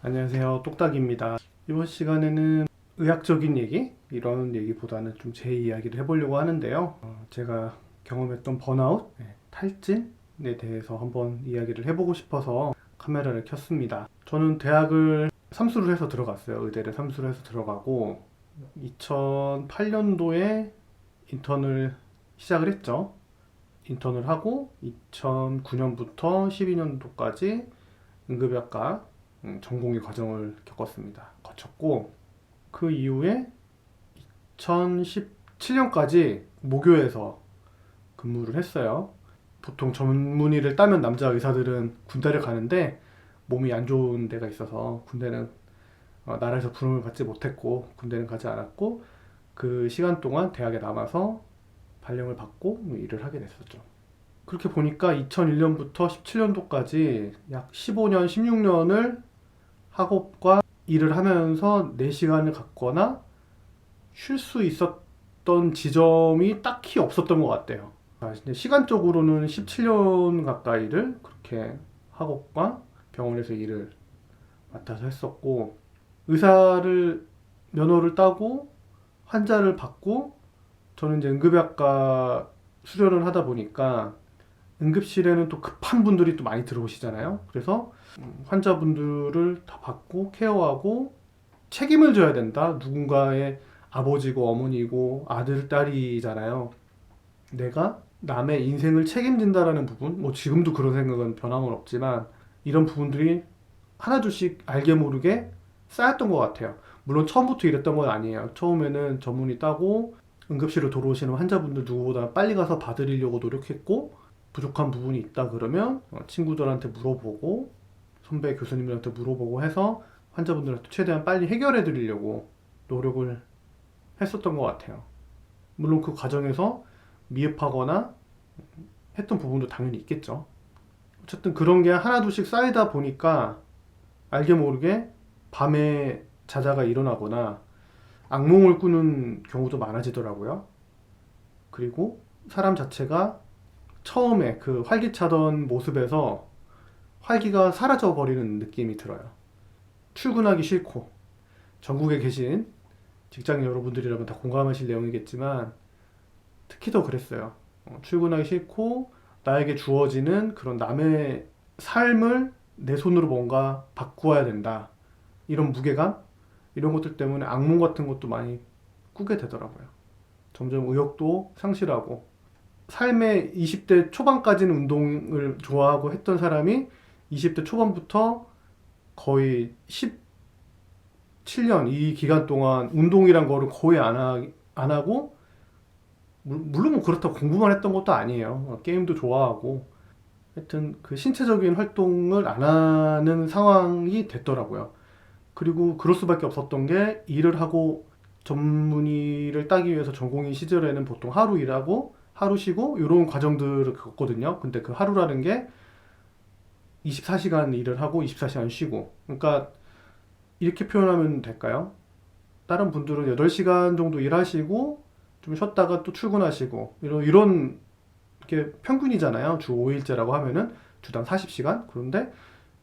안녕하세요. 똑딱입니다. 이번 시간에는 의학적인 얘기? 이런 얘기보다는 좀 제 이야기를 해보려고 하는데요. 제가 경험했던 번아웃, 탈진에 대해서 한번 이야기를 해보고 싶어서 카메라를 켰습니다. 저는 대학을 삼수를 해서 들어갔어요. 의대를 삼수를 해서 들어가고 2008년도에 인턴을 시작을 했죠. 인턴을 하고 2009년부터 12년도까지 응급의학과 전공의 과정을 거쳤고, 그 이후에 2017년까지 모교에서 근무를 했어요. 보통 전문의를 따면 남자 의사들은 군대를 가는데 몸이 안 좋은 데가 있어서 군대는 나라에서 부름을 받지 못했고 군대는 가지 않았고, 그 시간 동안 대학에 남아서 발령을 받고 일을 하게 됐었죠. 그렇게 보니까 2001년부터 17년도까지 약 15년, 16년을 학업과 일을 하면서 4시간을 갖거나 쉴 수 있었던 지점이 딱히 없었던 것 같아요. 시간적으로는 17년 가까이를 그렇게 학업과 병원에서 일을 맡아서 했었고, 의사를 면허를 따고 환자를 받고, 저는 이제 응급의학과 수련을 하다 보니까 응급실에는 또 급한 분들이 또 많이 들어오시잖아요. 그래서 환자분들을 다 받고 케어하고 책임을 져야 된다. 누군가의 아버지고 어머니고 아들, 딸이잖아요. 내가 남의 인생을 책임진다라는 부분, 뭐 지금도 그런 생각은 변함은 없지만 이런 부분들이 하나둘씩 알게 모르게 쌓였던 것 같아요. 물론 처음부터 이랬던 건 아니에요. 처음에는 전문의 따고 응급실로 들어오시는 환자분들 누구보다 빨리 가서 봐드리려고 노력했고, 부족한 부분이 있다 그러면 친구들한테 물어보고 선배 교수님들한테 물어보고 해서 환자분들한테 최대한 빨리 해결해 드리려고 노력을 했었던 것 같아요. 물론 그 과정에서 미흡하거나 했던 부분도 당연히 있겠죠. 어쨌든 그런 게 하나둘씩 쌓이다 보니까 알게 모르게 밤에 자다가 일어나거나 악몽을 꾸는 경우도 많아지더라고요. 그리고 사람 자체가 처음에 그 활기차던 모습에서 활기가 사라져 버리는 느낌이 들어요. 출근하기 싫고, 전국에 계신 직장인 여러분들이라면 다 공감하실 내용이겠지만 특히 더 그랬어요. 출근하기 싫고 나에게 주어지는 그런 남의 삶을 내 손으로 뭔가 바꾸어야 된다, 이런 무게감, 이런 것들 때문에 악몽 같은 것도 많이 꾸게 되더라고요. 점점 의욕도 상실하고, 삶의 20대 초반까지는 운동을 좋아하고 했던 사람이 20대 초반부터 거의 17년 이 기간 동안 운동이란 거를 거의 안 하고, 물론 뭐 그렇다고 공부만 했던 것도 아니에요. 게임도 좋아하고 하여튼 그 신체적인 활동을 안 하는 상황이 됐더라고요. 그리고 그럴 수밖에 없었던 게, 일을 하고 전문의를 따기 위해서 전공의 시절에는 보통 하루 일하고 하루 쉬고 이런 과정들을 겪거든요. 근데 그 하루라는 게 24시간 일을 하고 24시간 쉬고, 그러니까 이렇게 표현하면 될까요? 다른 분들은 8시간 정도 일하시고 좀 쉬었다가 또 출근하시고 이런 게 평균이잖아요. 주 5일제라고 하면은 주당 40시간? 그런데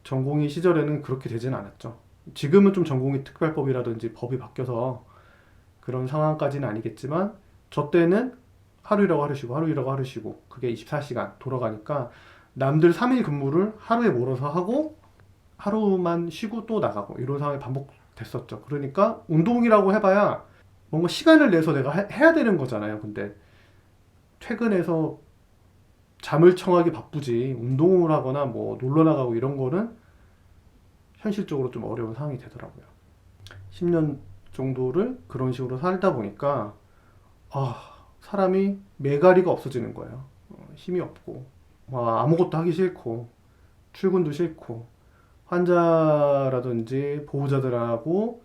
전공의 시절에는 그렇게 되진 않았죠. 지금은 좀 전공의 특별법이라든지 법이 바뀌어서 그런 상황까지는 아니겠지만, 저 때는 하루 일하고 하루 쉬고 하루 일하고 하루 쉬고 그게 24시간 돌아가니까 남들 3일 근무를 하루에 몰아서 하고 하루만 쉬고 또 나가고 이런 상황이 반복됐었죠. 그러니까 운동이라고 해봐야 뭔가 시간을 내서 내가 해야 되는 거잖아요. 근데 퇴근해서 잠을 청하기 바쁘지 운동을 하거나 뭐 놀러 나가고 이런 거는 현실적으로 좀 어려운 상황이 되더라고요. 10년 정도를 그런 식으로 살다 보니까 사람이 매가리가 없어지는 거예요. 힘이 없고 아무것도 하기 싫고 출근도 싫고, 환자라든지 보호자들하고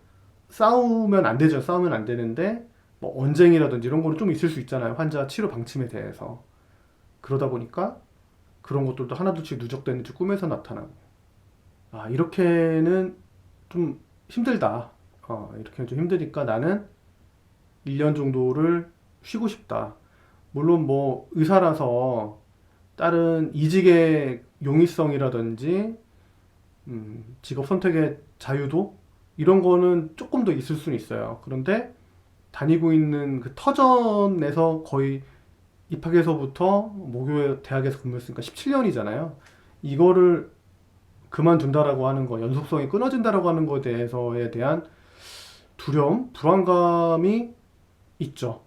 싸우면 안 되죠. 싸우면 안 되는데 뭐 언쟁이라든지 이런 거는 좀 있을 수 있잖아요. 환자 치료 방침에 대해서. 그러다 보니까 그런 것들도 하나둘씩 누적되는지 꿈에서 나타나고, 이렇게는 좀 힘들다. 이렇게는 좀 힘드니까 나는 1년 정도를 쉬고 싶다. 물론 뭐 의사라서 다른 이직의 용이성이라든지 직업 선택의 자유도 이런 거는 조금 더 있을 수는 있어요. 그런데 다니고 있는 그 터전에서 거의 입학해서부터 모교에 대학에서 근무했으니까 17년이잖아요. 이거를 그만둔다라고 하는 거, 연속성이 끊어진다라고 하는 거에 대해서에 대한 두려움, 불안감이 있죠.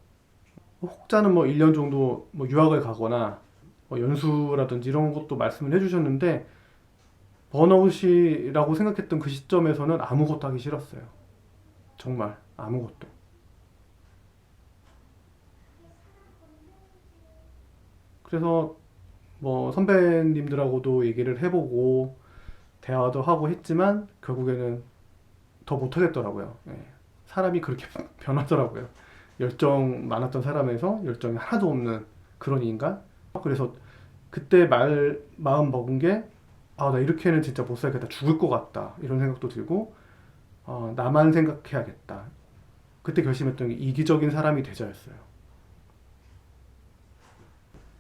혹자는 뭐 1년 정도 뭐 유학을 가거나 뭐 연수라든지 이런 것도 말씀을 해주셨는데 번아웃이라고 생각했던 그 시점에서는 아무것도 하기 싫었어요. 정말 아무것도. 그래서 뭐 선배님들하고도 얘기를 해보고 대화도 하고 했지만 결국에는 더 못하겠더라고요. 예. 사람이 그렇게 변하더라고요. 열정 많았던 사람에서 열정이 하나도 없는 그런 인간. 그래서 그때 마음 먹은 게, 아, 나 이렇게는 진짜 못 살겠다. 죽을 것 같다. 이런 생각도 들고, 나만 생각해야겠다. 그때 결심했던 게 이기적인 사람이 되자였어요.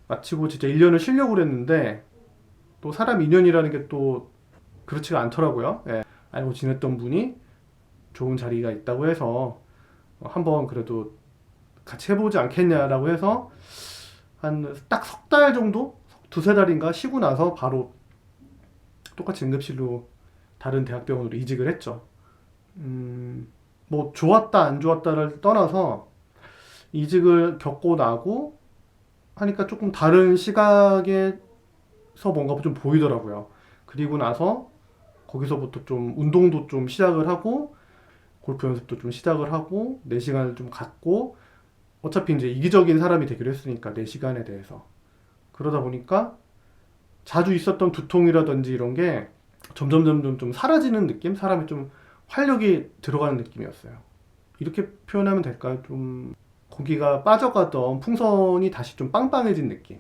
마치고 진짜 1년을 쉬려고 그랬는데, 또 사람 인연이라는 게 또 그렇지가 않더라고요. 예. 알고 지냈던 분이 좋은 자리가 있다고 해서, 한번 그래도 같이 해보지 않겠냐라고 해서, 한 딱 석 달 정도? 두세 달인가 쉬고 나서 바로 똑같이 응급실로 다른 대학병원으로 이직을 했죠. 뭐 좋았다 안 좋았다를 떠나서 이직을 겪고 나고 하니까 조금 다른 시각에서 뭔가 좀 보이더라고요. 그리고 나서 거기서부터 좀 운동도 좀 시작을 하고 골프 연습도 좀 시작을 하고 내 시간을 좀 갖고 어차피 이제 이기적인 사람이 되기로 했으니까 내 시간에 대해서 그러다 보니까 자주 있었던 두통이라든지 이런 게 점점 좀 사라지는 느낌? 사람이 좀 활력이 들어가는 느낌이었어요. 이렇게 표현하면 될까요? 좀 고기가 빠져가던 풍선이 다시 좀 빵빵해진 느낌.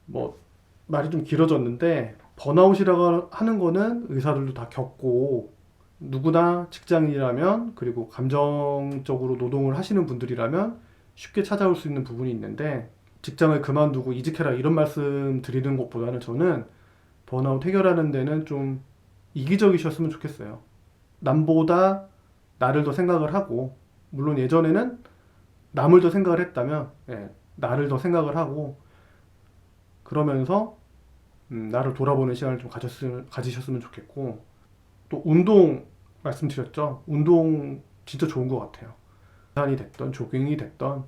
뭐 말이 좀 길어졌는데 번아웃이라고 하는 거는 의사들도 다 겪고 누구나 직장인이라면 그리고 감정적으로 노동을 하시는 분들이라면 쉽게 찾아올 수 있는 부분이 있는데 직장을 그만두고 이직해라 이런 말씀 드리는 것보다는 저는 번아웃 해결하는 데는 좀 이기적이셨으면 좋겠어요. 남보다 나를 더 생각을 하고 물론 예전에는 남을 더 생각을 했다면 나를 더 생각을 하고 그러면서 나를 돌아보는 시간을 좀 가지셨으면 좋겠고 또 운동 말씀드렸죠. 운동 진짜 좋은 것 같아요. 산이 됐던 조깅이 됐던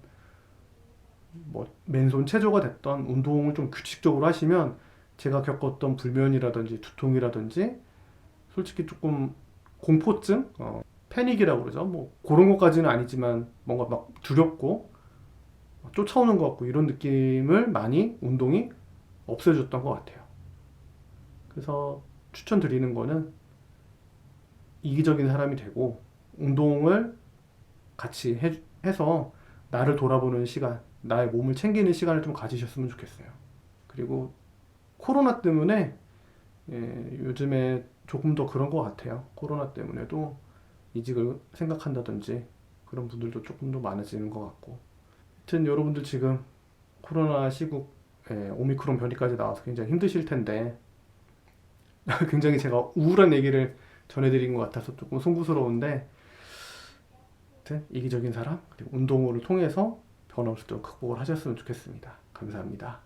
뭐 맨손 체조가 됐던 운동을 좀 규칙적으로 하시면 제가 겪었던 불면이라든지 두통이라든지 솔직히 조금 공포증, 패닉이라고 그러죠. 뭐 그런 것까지는 아니지만 뭔가 막 두렵고 쫓아오는 것 같고 이런 느낌을 많이 운동이 없애줬던 것 같아요. 그래서 추천드리는 거는 이기적인 사람이 되고 운동을 같이 해서 나를 돌아보는 시간, 나의 몸을 챙기는 시간을 좀 가지셨으면 좋겠어요. 그리고 코로나 때문에 요즘에 조금 더 그런 것 같아요. 코로나 때문에도 이직을 생각한다든지 그런 분들도 조금 더 많아지는 것 같고. 하여튼 여러분들 지금 코로나 시국 오미크론 변이까지 나와서 굉장히 힘드실 텐데 굉장히 제가 우울한 얘기를 전해드린 것 같아서 조금 송구스러운데 하여튼 이기적인 사람 그리고 운동을 통해서 번아웃을 좀 극복을 하셨으면 좋겠습니다. 감사합니다.